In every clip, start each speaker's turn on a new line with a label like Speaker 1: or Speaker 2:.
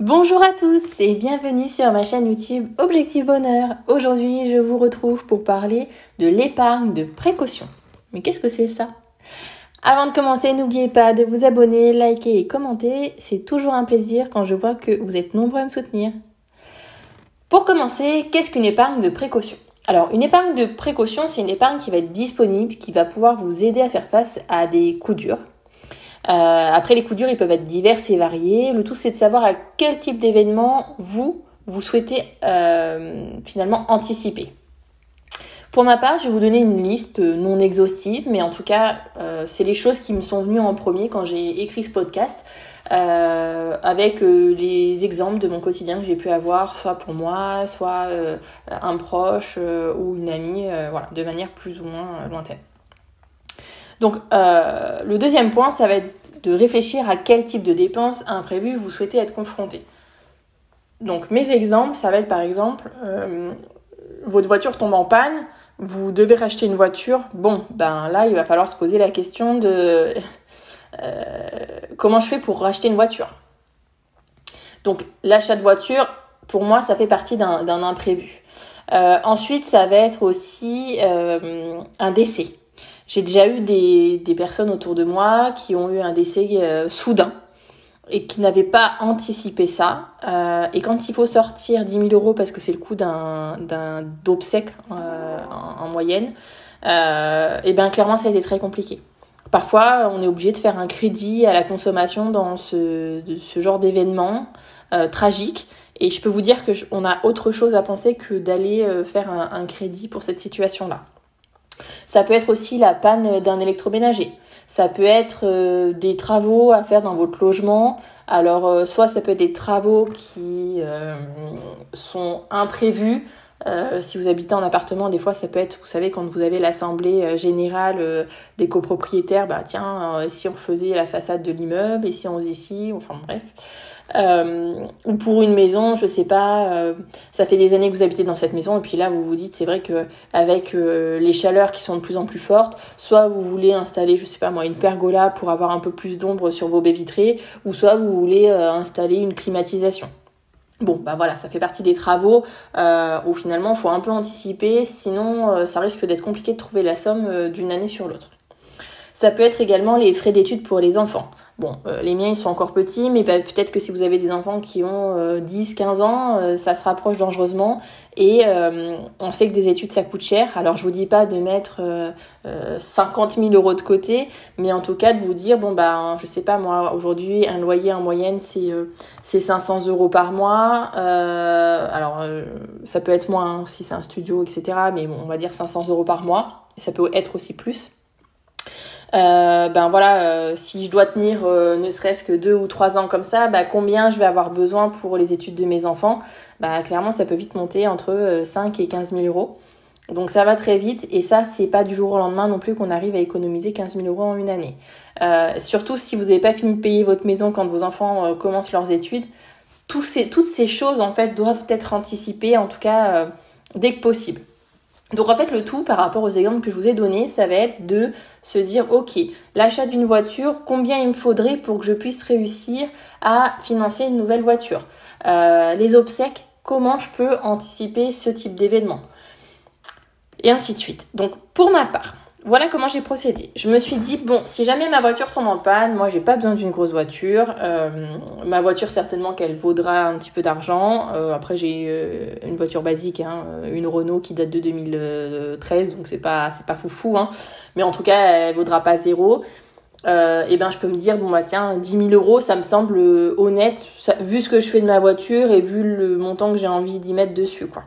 Speaker 1: Bonjour à tous et bienvenue sur ma chaîne YouTube Objectif Bonheur. Aujourd'hui, je vous retrouve pour parler de l'épargne de précaution. Mais qu'est-ce que c'est ça? Avant de commencer, n'oubliez pas de vous abonner, liker et commenter. C'est toujours un plaisir quand je vois que vous êtes nombreux à me soutenir. Pour commencer, qu'est-ce qu'une épargne de précaution? Alors, une épargne de précaution, c'est une épargne qui va être disponible, qui va pouvoir vous aider à faire face à des coups durs. Après, les coups durs, ils peuvent être divers et variés. Le tout, c'est de savoir à quel type d'événement vous souhaitez finalement anticiper. Pour ma part, je vais vous donner une liste non exhaustive, mais en tout cas, c'est les choses qui me sont venues en premier quand j'ai écrit ce podcast, avec les exemples de mon quotidien que j'ai pu avoir, soit pour moi, soit un proche ou une amie, voilà, de manière plus ou moins lointaine. Donc, le deuxième point, ça va être de réfléchir à quel type de dépenses imprévues vous souhaitez être confronté. Donc, mes exemples, ça va être par exemple, votre voiture tombe en panne, vous devez racheter une voiture. Bon, ben là, il va falloir se poser la question de comment je fais pour racheter une voiture. Donc, l'achat de voiture, pour moi, ça fait partie d'un imprévu. Ensuite, ça va être aussi un décès. J'ai déjà eu des personnes autour de moi qui ont eu un décès soudain et qui n'avaient pas anticipé ça. Et quand il faut sortir 10 000 € parce que c'est le coût d'un d'obsèques en moyenne, et bien clairement ça a été très compliqué. Parfois, on est obligé de faire un crédit à la consommation dans ce genre d'événement tragique. Et je peux vous dire qu'on a autre chose à penser que d'aller faire un crédit pour cette situation-là. Ça peut être aussi la panne d'un électroménager. Ça peut être des travaux à faire dans votre logement. Alors, soit ça peut être des travaux qui sont imprévus. Si vous habitez en appartement, des fois, ça peut être, vous savez, quand vous avez l'assemblée générale des copropriétaires, bah tiens, si on faisait la façade de l'immeuble, et si on faisait ci, enfin bref. Ou pour une maison, je sais pas, ça fait des années que vous habitez dans cette maison et puis là vous vous dites c'est vrai que avec les chaleurs qui sont de plus en plus fortes, soit vous voulez installer, je sais pas moi, une pergola pour avoir un peu plus d'ombre sur vos baies vitrées, ou soit vous voulez installer une climatisation. Bon, bah voilà, ça fait partie des travaux où finalement il faut un peu anticiper, sinon ça risque d'être compliqué de trouver la somme d'une année sur l'autre. Ça peut être également les frais d'études pour les enfants. Bon, les miens, ils sont encore petits, mais peut-être que si vous avez des enfants qui ont 10, 15 ans, ça se rapproche dangereusement. Et on sait que des études, ça coûte cher. Alors, je vous dis pas de mettre 50 000 € de côté, mais en tout cas, de vous dire, bon, ben, je sais pas, moi, aujourd'hui, un loyer en moyenne, c'est 500 € par mois. Ça peut être moins hein, si c'est un studio, etc. Mais bon, on va dire 500 € par mois. Et ça peut être aussi plus. Si je dois tenir ne serait-ce que 2 ou 3 ans comme ça, combien je vais avoir besoin pour les études de mes enfants? Clairement, ça peut vite monter entre 5 et 15 000 €. Donc ça va très vite et ça, c'est pas du jour au lendemain non plus qu'on arrive à économiser 15 000 € en une année. Surtout si vous n'avez pas fini de payer votre maison quand vos enfants commencent leurs études. Toutes ces choses, en fait, doivent être anticipées, en tout cas, dès que possible. Donc en fait le tout par rapport aux exemples que je vous ai donnés, ça va être de se dire ok, l'achat d'une voiture, combien il me faudrait pour que je puisse réussir à financer une nouvelle voiture. Les obsèques, comment je peux anticiper ce type d'événement. Et ainsi de suite. Donc pour ma part, voilà comment j'ai procédé. Je me suis dit, bon, si jamais ma voiture tombe en panne, moi j'ai pas besoin d'une grosse voiture. Ma voiture, certainement qu'elle vaudra un petit peu d'argent. Après, j'ai une voiture basique, hein, une Renault qui date de 2013, donc c'est pas foufou. Hein. Mais en tout cas, elle vaudra pas zéro. Je peux me dire, bon bah tiens, 10 000 €, ça me semble honnête, vu ce que je fais de ma voiture et vu le montant que j'ai envie d'y mettre dessus, quoi.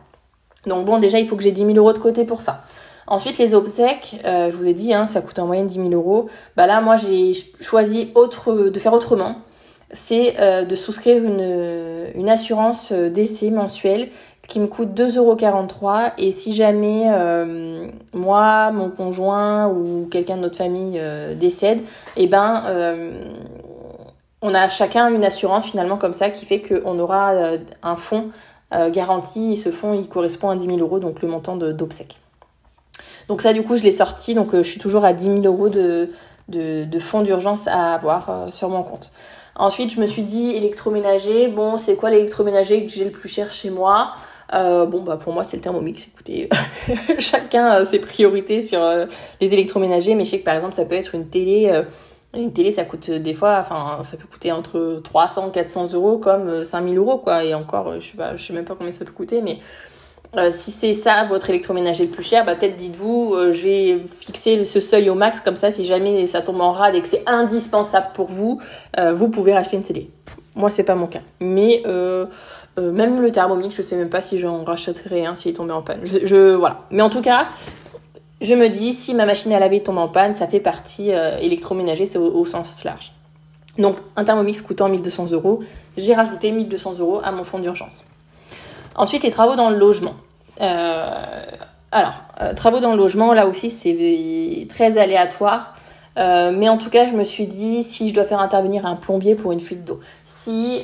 Speaker 1: Donc bon, déjà, il faut que j'ai 10 000 € de côté pour ça. Ensuite, les obsèques, je vous ai dit, hein, ça coûte en moyenne 10 000 €. Là, moi, j'ai choisi de faire autrement. C'est de souscrire une assurance décès mensuelle qui me coûte 2,43 € Et si jamais moi, mon conjoint ou quelqu'un de notre famille décède, on a chacun une assurance finalement comme ça qui fait qu'on aura un fonds garanti. Et ce fonds, il correspond à 10 000 €, donc le montant d'obsèques. Donc ça, du coup, je l'ai sorti. Donc je suis toujours à 10 000 € de fonds d'urgence à avoir sur mon compte. Ensuite, je me suis dit électroménager. Bon, c'est quoi l'électroménager que j'ai le plus cher chez moi? Pour moi, c'est le Thermomix. Écoutez, chacun a ses priorités sur les électroménagers. Mais je sais que par exemple, ça peut être une télé. Une télé, ça coûte des fois, ça peut coûter entre 300 400 euros comme 5000 euros, quoi. Et encore, je sais même pas combien ça peut coûter, mais si c'est ça votre électroménager le plus cher, peut-être dites-vous, je vais fixer ce seuil au max, comme ça, si jamais ça tombe en rade et que c'est indispensable pour vous, vous pouvez racheter une télé. Moi, c'est pas mon cas. Mais même le Thermomix, je sais même pas si j'en rachèterais un s'il est tombé en panne. Voilà. Mais en tout cas, je me dis, si ma machine à laver tombe en panne, ça fait partie électroménager, c'est au sens large. Donc, un Thermomix coûtant 1200 euros, j'ai rajouté 1200 euros à mon fonds d'urgence. Ensuite, les travaux dans le logement. Travaux dans le logement, là aussi, c'est très aléatoire. Mais en tout cas, je me suis dit, si je dois faire intervenir un plombier pour une fuite d'eau, si,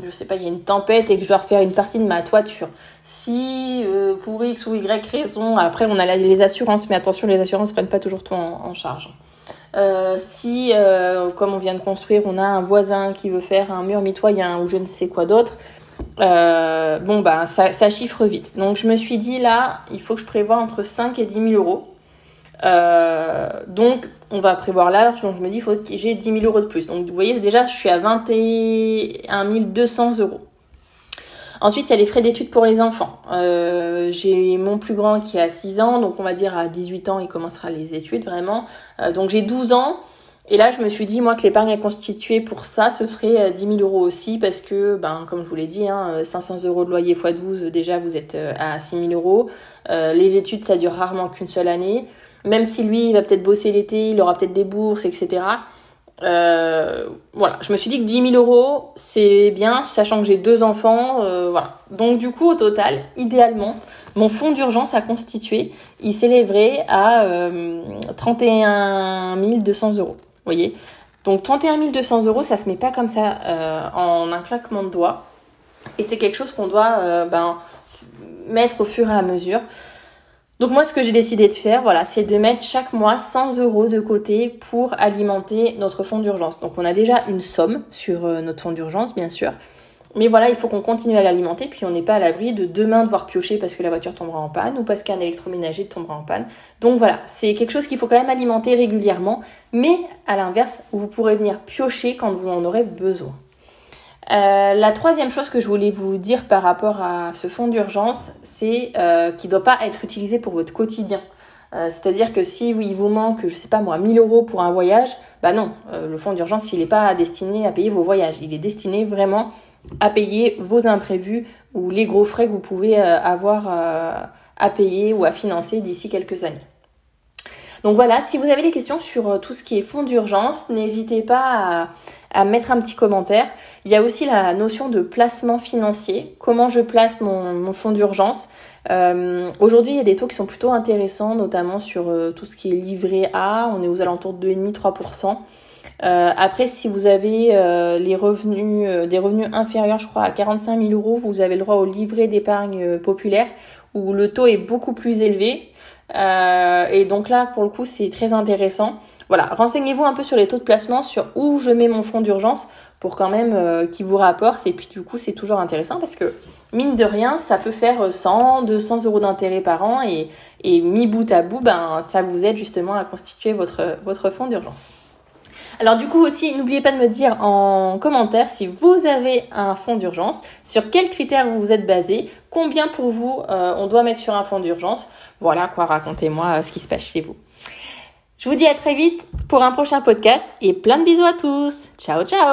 Speaker 1: je sais pas, il y a une tempête et que je dois refaire une partie de ma toiture, si pour X ou Y raison, après on a les assurances, mais attention, les assurances ne prennent pas toujours tout en charge. Si, comme on vient de construire, on a un voisin qui veut faire un mur mitoyen ou je ne sais quoi d'autre, ça chiffre vite. Donc je me suis dit là, il faut que je prévoie entre 5 et 10 000 euros. Donc on va prévoir large, donc je me dis il faut que j'ai 10 000 euros de plus. Donc vous voyez déjà je suis à 21 200 euros. Ensuite il y a les frais d'études pour les enfants. J'ai mon plus grand qui a 6 ans, donc on va dire à 18 ans il commencera les études vraiment. Donc j'ai 12 ans. Et là, je me suis dit, moi, que l'épargne à constituer pour ça, ce serait 10 000 euros aussi, parce que, comme je vous l'ai dit, 500 euros de loyer x 12, déjà, vous êtes à 6 000 euros. Les études, ça dure rarement qu'une seule année. Même si lui, il va peut-être bosser l'été, il aura peut-être des bourses, etc. Voilà, je me suis dit que 10 000 euros, c'est bien, sachant que j'ai 2 enfants. Voilà. Donc, du coup, au total, idéalement, mon fonds d'urgence à constituer, il s'élèverait à 31 200 euros. Vous voyez, donc 31 200 euros, ça se met pas comme ça en un claquement de doigts. Et c'est quelque chose qu'on doit mettre au fur et à mesure. Donc moi, ce que j'ai décidé de faire, voilà, c'est de mettre chaque mois 100 euros de côté pour alimenter notre fonds d'urgence. Donc on a déjà une somme sur notre fonds d'urgence, bien sûr. Mais voilà, il faut qu'on continue à l'alimenter, puis on n'est pas à l'abri de demain devoir piocher parce que la voiture tombera en panne ou parce qu'un électroménager tombera en panne. Donc voilà, c'est quelque chose qu'il faut quand même alimenter régulièrement, mais à l'inverse, vous pourrez venir piocher quand vous en aurez besoin. La troisième chose que je voulais vous dire par rapport à ce fonds d'urgence, c'est qu'il ne doit pas être utilisé pour votre quotidien. C'est-à-dire que si il vous manque, je sais pas moi, 1000 euros pour un voyage, non, le fonds d'urgence, il n'est pas destiné à payer vos voyages. Il est destiné vraiment à payer vos imprévus ou les gros frais que vous pouvez avoir à payer ou à financer d'ici quelques années. Donc voilà, si vous avez des questions sur tout ce qui est fonds d'urgence, n'hésitez pas à mettre un petit commentaire. Il y a aussi la notion de placement financier. Comment je place mon fonds d'urgence. Aujourd'hui, il y a des taux qui sont plutôt intéressants, notamment sur tout ce qui est livret A. On est aux alentours de 2,5-3%. Après, si vous avez des revenus inférieurs, je crois, à 45 000 euros, vous avez le droit au livret d'épargne populaire où le taux est beaucoup plus élevé. Et donc là, pour le coup, c'est très intéressant. Voilà, renseignez-vous un peu sur les taux de placement, sur où je mets mon fonds d'urgence pour quand même qu'il vous rapporte. Et puis du coup, c'est toujours intéressant parce que mine de rien, ça peut faire 100, 200 euros d'intérêt par an et mis bout à bout, ça vous aide justement à constituer votre fonds d'urgence. Alors du coup aussi, n'oubliez pas de me dire en commentaire si vous avez un fonds d'urgence, sur quels critères vous vous êtes basé, combien pour vous on doit mettre sur un fonds d'urgence. Voilà quoi, racontez-moi ce qui se passe chez vous. Je vous dis à très vite pour un prochain podcast et plein de bisous à tous. Ciao ciao.